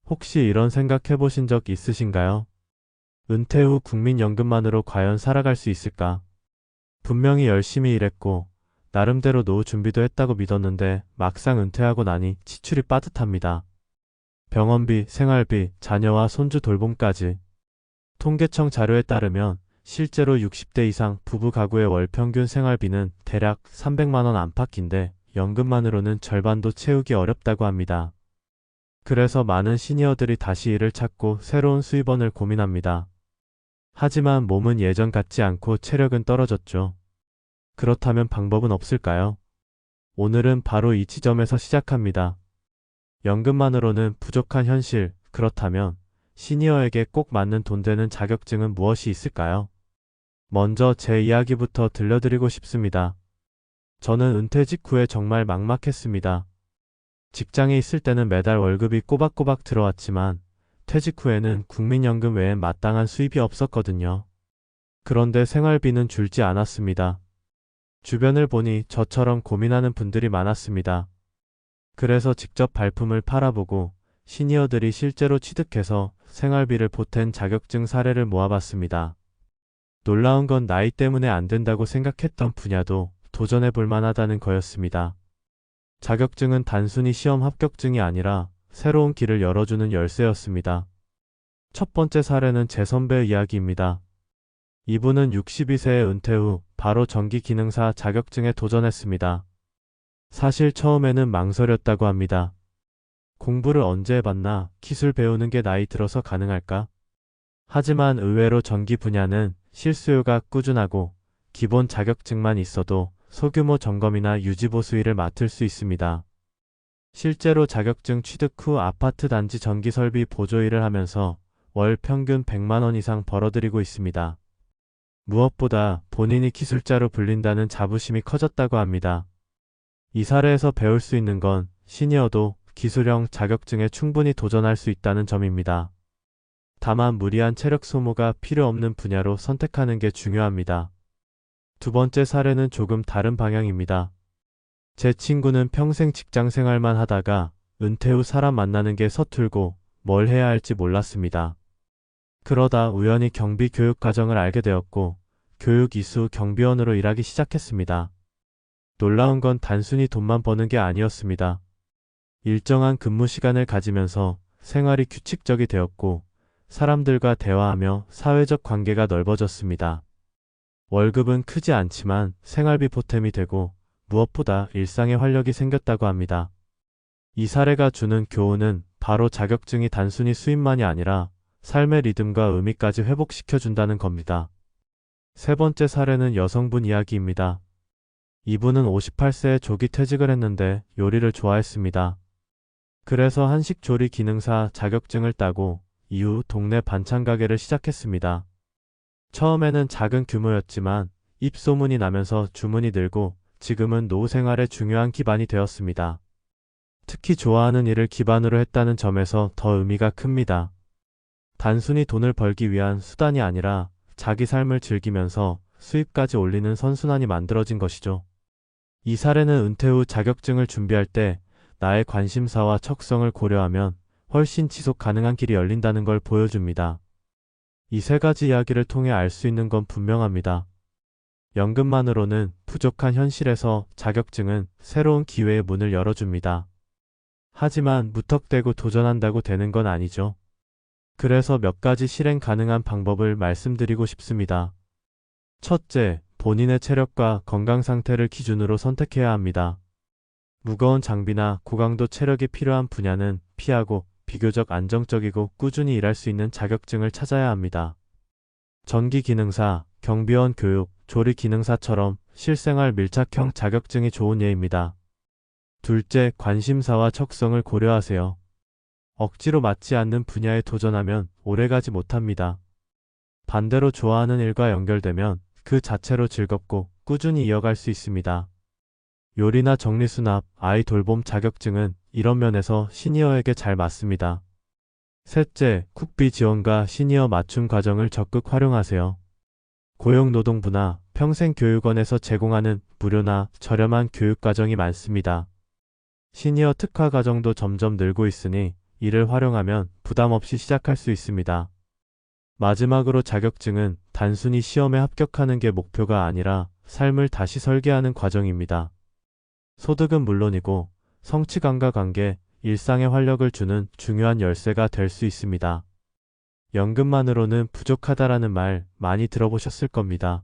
혹시 이런 생각 해보신 적 있으신가요? 은퇴 후 국민연금만으로 과연 살아갈 수 있을까? 분명히 열심히 일했고, 나름대로 노후 준비도 했다고 믿었는데 막상 은퇴하고 나니 지출이 빠듯합니다. 병원비, 생활비, 자녀와 손주 돌봄까지. 통계청 자료에 따르면 실제로 60대 이상 부부 가구의 월 평균 생활비는 대략 300만 원 안팎인데 연금만으로는 절반도 채우기 어렵다고 합니다. 그래서 많은 시니어들이 다시 일을 찾고 새로운 수입원을 고민합니다. 하지만 몸은 예전 같지 않고 체력은 떨어졌죠. 그렇다면 방법은 없을까요? 오늘은 바로 이 지점에서 시작합니다. 연금만으로는 부족한 현실, 그렇다면 시니어에게 꼭 맞는 돈 되는 자격증은 무엇이 있을까요? 먼저 제 이야기부터 들려드리고 싶습니다. 저는 은퇴 직후에 정말 막막했습니다. 직장에 있을 때는 매달 월급이 꼬박꼬박 들어왔지만 퇴직 후에는 국민연금 외엔 마땅한 수입이 없었거든요. 그런데 생활비는 줄지 않았습니다. 주변을 보니 저처럼 고민하는 분들이 많았습니다. 그래서 직접 발품을 팔아보고 시니어들이 실제로 취득해서 생활비를 보탠 자격증 사례를 모아봤습니다. 놀라운 건 나이 때문에 안 된다고 생각했던 분야도 도전해 볼 만하다는 거였습니다. 자격증은 단순히 시험 합격증이 아니라 새로운 길을 열어주는 열쇠였습니다. 첫 번째 사례는 제 선배의 이야기입니다. 이분은 62세의 은퇴 후 바로 전기기능사 자격증에 도전했습니다. 사실 처음에는 망설였다고 합니다. 공부를 언제 해봤나, 기술 배우는 게 나이 들어서 가능할까? 하지만 의외로 전기 분야는 실수요가 꾸준하고 기본 자격증만 있어도 소규모 점검이나 유지보수 일을 맡을 수 있습니다. 실제로 자격증 취득 후 아파트 단지 전기설비 보조 일을 하면서 월 평균 100만 원 이상 벌어들이고 있습니다. 무엇보다 본인이 기술자로 불린다는 자부심이 커졌다고 합니다. 이 사례에서 배울 수 있는 건 시니어도 기술형 자격증에 충분히 도전할 수 있다는 점입니다. 다만 무리한 체력 소모가 필요 없는 분야로 선택하는 게 중요합니다. 두 번째 사례는 조금 다른 방향입니다. 제 친구는 평생 직장 생활만 하다가 은퇴 후 사람 만나는 게 서툴고 뭘 해야 할지 몰랐습니다. 그러다 우연히 경비 교육 과정을 알게 되었고 교육 이수 경비원으로 일하기 시작했습니다. 놀라운 건 단순히 돈만 버는 게 아니었습니다. 일정한 근무 시간을 가지면서 생활이 규칙적이 되었고 사람들과 대화하며 사회적 관계가 넓어졌습니다. 월급은 크지 않지만 생활비 보탬이 되고 무엇보다 일상에 활력이 생겼다고 합니다. 이 사례가 주는 교훈은 바로 자격증이 단순히 수입만이 아니라 삶의 리듬과 의미까지 회복시켜준다는 겁니다. 세 번째 사례는 여성분 이야기입니다. 이분은 58세에 조기 퇴직을 했는데 요리를 좋아했습니다. 그래서 한식조리 기능사 자격증을 따고 이후 동네 반찬 가게를 시작했습니다. 처음에는 작은 규모였지만 입소문이 나면서 주문이 늘고 지금은 노후 생활의 중요한 기반이 되었습니다. 특히 좋아하는 일을 기반으로 했다는 점에서 더 의미가 큽니다. 단순히 돈을 벌기 위한 수단이 아니라 자기 삶을 즐기면서 수입까지 올리는 선순환이 만들어진 것이죠. 이 사례는 은퇴 후 자격증을 준비할 때 나의 관심사와 척성을 고려하면 훨씬 지속 가능한 길이 열린다는 걸 보여줍니다. 이 세 가지 이야기를 통해 알 수 있는 건 분명합니다. 연금만으로는 부족한 현실에서 자격증은 새로운 기회의 문을 열어줍니다. 하지만 무턱대고 도전한다고 되는 건 아니죠. 그래서 몇 가지 실행 가능한 방법을 말씀드리고 싶습니다. 첫째, 본인의 체력과 건강 상태를 기준으로 선택해야 합니다. 무거운 장비나 고강도 체력이 필요한 분야는 피하고 비교적 안정적이고 꾸준히 일할 수 있는 자격증을 찾아야 합니다. 전기 기능사, 경비원 교육, 조리 기능사처럼 실생활 밀착형 자격증이 좋은 예입니다. 둘째, 관심사와 척성을 고려하세요. 억지로 맞지 않는 분야에 도전하면 오래가지 못합니다. 반대로 좋아하는 일과 연결되면 그 자체로 즐겁고 꾸준히 이어갈 수 있습니다. 요리나 정리수납, 아이 돌봄 자격증은 이런 면에서 시니어에게 잘 맞습니다. 셋째, 국비 지원과 시니어 맞춤 과정을 적극 활용하세요. 고용노동부나 평생교육원에서 제공하는 무료나 저렴한 교육 과정이 많습니다. 시니어 특화 과정도 점점 늘고 있으니 이를 활용하면 부담 없이 시작할 수 있습니다. 마지막으로 자격증은 단순히 시험에 합격하는 게 목표가 아니라 삶을 다시 설계하는 과정입니다. 소득은 물론이고 성취감과 관계, 일상에 활력을 주는 중요한 열쇠가 될 수 있습니다. 연금만으로는 부족하다라는 말 많이 들어보셨을 겁니다.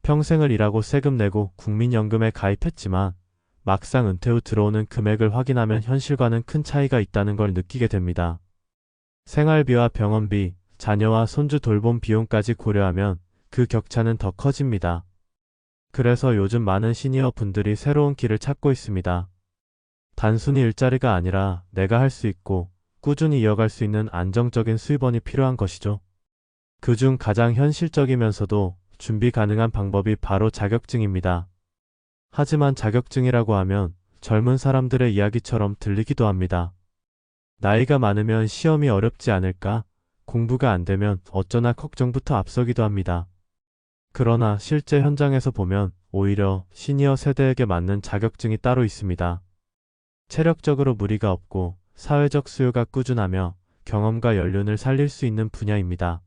평생을 일하고 세금 내고 국민연금에 가입했지만 막상 은퇴 후 들어오는 금액을 확인하면 현실과는 큰 차이가 있다는 걸 느끼게 됩니다. 생활비와 병원비, 자녀와 손주 돌봄 비용까지 고려하면 그 격차는 더 커집니다. 그래서 요즘 많은 시니어 분들이 새로운 길을 찾고 있습니다. 단순히 일자리가 아니라 내가 할 수 있고 꾸준히 이어갈 수 있는 안정적인 수입원이 필요한 것이죠. 그중 가장 현실적이면서도 준비 가능한 방법이 바로 자격증입니다. 하지만 자격증이라고 하면 젊은 사람들의 이야기처럼 들리기도 합니다. 나이가 많으면 시험이 어렵지 않을까? 공부가 안 되면 어쩌나 걱정부터 앞서기도 합니다. 그러나 실제 현장에서 보면 오히려 시니어 세대에게 맞는 자격증이 따로 있습니다. 체력적으로 무리가 없고 사회적 수요가 꾸준하며 경험과 연륜을 살릴 수 있는 분야입니다.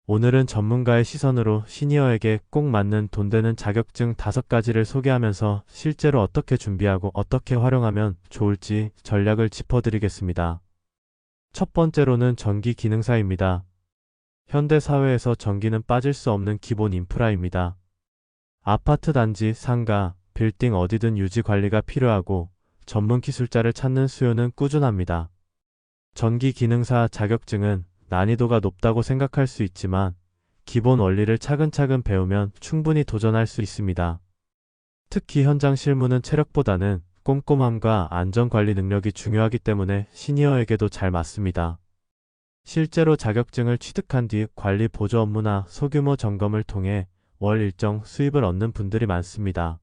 오늘은 전문가의 시선으로 시니어에게 꼭 맞는 돈 되는 자격증 5가지를 소개하면서 실제로 어떻게 준비하고 어떻게 활용하면 좋을지 전략을 짚어드리겠습니다. 첫 번째로는 전기 기능사입니다. 현대 사회에서 전기는 빠질 수 없는 기본 인프라입니다. 아파트 단지, 상가, 빌딩 어디든 유지 관리가 필요하고 전문 기술자를 찾는 수요는 꾸준합니다. 전기 기능사 자격증은 난이도가 높다고 생각할 수 있지만 기본 원리를 차근차근 배우면 충분히 도전할 수 있습니다. 특히 현장 실무는 체력보다는 꼼꼼함과 안전관리 능력이 중요하기 때문에 시니어에게도 잘 맞습니다. 실제로 자격증을 취득한 뒤 관리 보조 업무나 소규모 점검을 통해 월 일정 수입을 얻는 분들이 많습니다.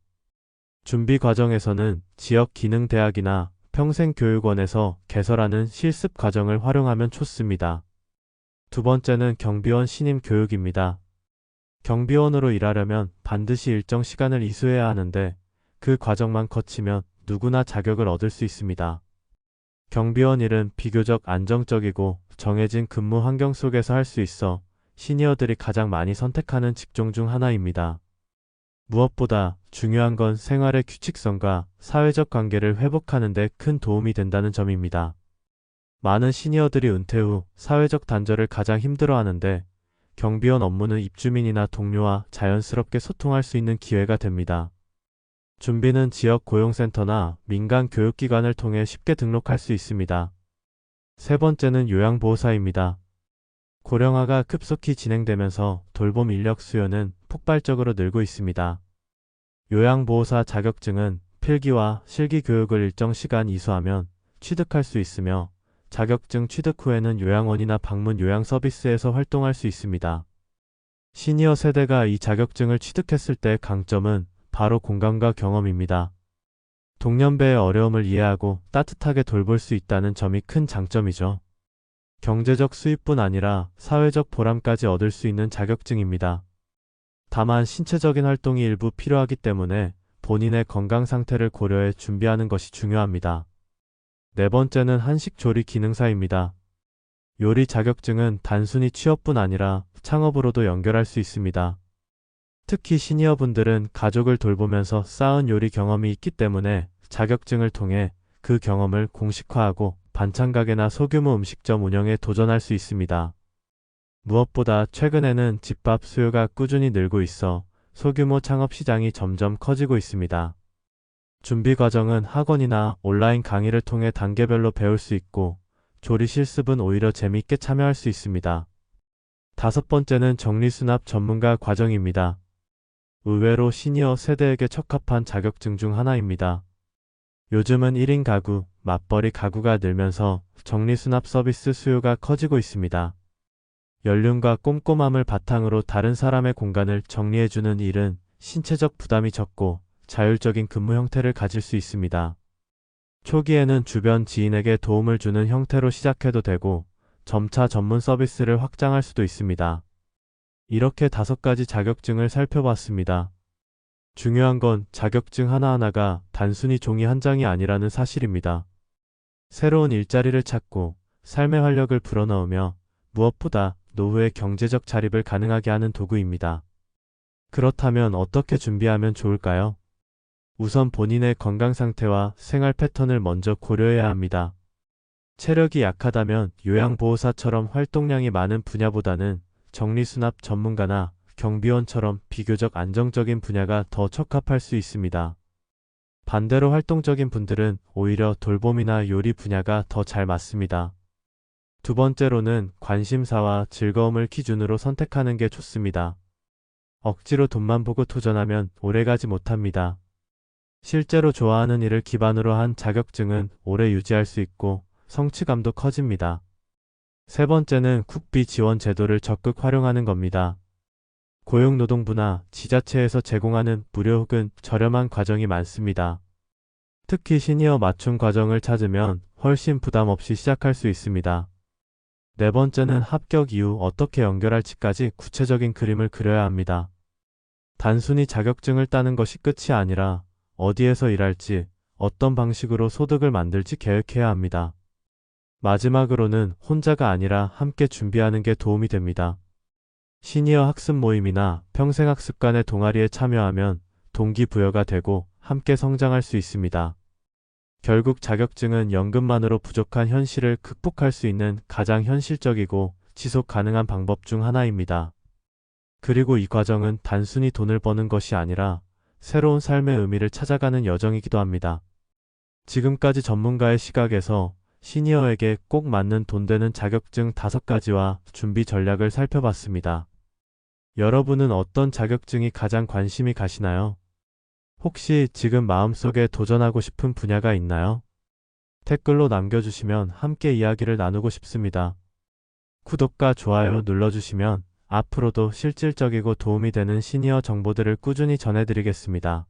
준비 과정에서는 지역 기능대학이나 평생교육원에서 개설하는 실습 과정을 활용하면 좋습니다. 두 번째는 경비원 신임 교육입니다. 경비원으로 일하려면 반드시 일정 시간을 이수해야 하는데 그 과정만 거치면 누구나 자격을 얻을 수 있습니다. 경비원 일은 비교적 안정적이고 정해진 근무 환경 속에서 할 수 있어 시니어들이 가장 많이 선택하는 직종 중 하나입니다. 무엇보다 중요한 건 생활의 규칙성과 사회적 관계를 회복하는 데 큰 도움이 된다는 점입니다. 많은 시니어들이 은퇴 후 사회적 단절을 가장 힘들어하는데 경비원 업무는 입주민이나 동료와 자연스럽게 소통할 수 있는 기회가 됩니다. 준비는 지역 고용센터나 민간 교육기관을 통해 쉽게 등록할 수 있습니다. 세 번째는 요양보호사입니다. 고령화가 급속히 진행되면서 돌봄 인력 수요는 폭발적으로 늘고 있습니다. 요양보호사 자격증은 필기와 실기 교육을 일정 시간 이수하면 취득할 수 있으며 자격증 취득 후에는 요양원이나 방문 요양 서비스에서 활동할 수 있습니다. 시니어 세대가 이 자격증을 취득했을 때 강점은 바로 공감과 경험입니다. 동년배의 어려움을 이해하고 따뜻하게 돌볼 수 있다는 점이 큰 장점이죠. 경제적 수입뿐 아니라 사회적 보람까지 얻을 수 있는 자격증입니다. 다만 신체적인 활동이 일부 필요하기 때문에 본인의 건강 상태를 고려해 준비하는 것이 중요합니다. 네 번째는 한식 조리 기능사입니다. 요리 자격증은 단순히 취업뿐 아니라 창업으로도 연결할 수 있습니다. 특히 시니어분들은 가족을 돌보면서 쌓은 요리 경험이 있기 때문에 자격증을 통해 그 경험을 공식화하고 반찬가게나 소규모 음식점 운영에 도전할 수 있습니다. 무엇보다 최근에는 집밥 수요가 꾸준히 늘고 있어 소규모 창업 시장이 점점 커지고 있습니다. 준비 과정은 학원이나 온라인 강의를 통해 단계별로 배울 수 있고 조리 실습은 오히려 재미있게 참여할 수 있습니다. 다섯 번째는 정리수납 전문가 과정입니다. 의외로 시니어 세대에게 적합한 자격증 중 하나입니다. 요즘은 1인 가구, 맞벌이 가구가 늘면서 정리수납 서비스 수요가 커지고 있습니다. 연륜과 꼼꼼함을 바탕으로 다른 사람의 공간을 정리해주는 일은 신체적 부담이 적고 자율적인 근무 형태를 가질 수 있습니다. 초기에는 주변 지인에게 도움을 주는 형태로 시작해도 되고 점차 전문 서비스를 확장할 수도 있습니다. 이렇게 5가지 자격증을 살펴봤습니다. 중요한 건 자격증 하나하나가 단순히 종이 한 장이 아니라는 사실입니다. 새로운 일자리를 찾고 삶의 활력을 불어넣으며 무엇보다 노후의 경제적 자립을 가능하게 하는 도구입니다. 그렇다면 어떻게 준비하면 좋을까요? 우선 본인의 건강 상태와 생활 패턴을 먼저 고려해야 합니다. 체력이 약하다면 요양보호사처럼 활동량이 많은 분야보다는 정리수납 전문가나 경비원처럼 비교적 안정적인 분야가 더 적합할 수 있습니다. 반대로 활동적인 분들은 오히려 돌봄이나 요리 분야가 더 잘 맞습니다. 두 번째로는 관심사와 즐거움을 기준으로 선택하는 게 좋습니다. 억지로 돈만 보고 도전하면 오래가지 못합니다. 실제로 좋아하는 일을 기반으로 한 자격증은 오래 유지할 수 있고 성취감도 커집니다. 세 번째는 국비 지원 제도를 적극 활용하는 겁니다. 고용노동부나 지자체에서 제공하는 무료 혹은 저렴한 과정이 많습니다. 특히 시니어 맞춤 과정을 찾으면 훨씬 부담 없이 시작할 수 있습니다. 네 번째는 합격 이후 어떻게 연결할지까지 구체적인 그림을 그려야 합니다. 단순히 자격증을 따는 것이 끝이 아니라 어디에서 일할지, 어떤 방식으로 소득을 만들지 계획해야 합니다. 마지막으로는 혼자가 아니라 함께 준비하는 게 도움이 됩니다. 시니어 학습 모임이나 평생학습관의 동아리에 참여하면 동기부여가 되고 함께 성장할 수 있습니다. 결국 자격증은 연금만으로 부족한 현실을 극복할 수 있는 가장 현실적이고 지속 가능한 방법 중 하나입니다. 그리고 이 과정은 단순히 돈을 버는 것이 아니라 새로운 삶의 의미를 찾아가는 여정이기도 합니다. 지금까지 전문가의 시각에서 시니어에게 꼭 맞는 돈 되는 자격증 5가지와 준비 전략을 살펴봤습니다. 여러분은 어떤 자격증이 가장 관심이 가시나요? 혹시 지금 마음속에 도전하고 싶은 분야가 있나요? 댓글로 남겨주시면 함께 이야기를 나누고 싶습니다. 구독과 좋아요 눌러주시면 앞으로도 실질적이고 도움이 되는 시니어 정보들을 꾸준히 전해드리겠습니다.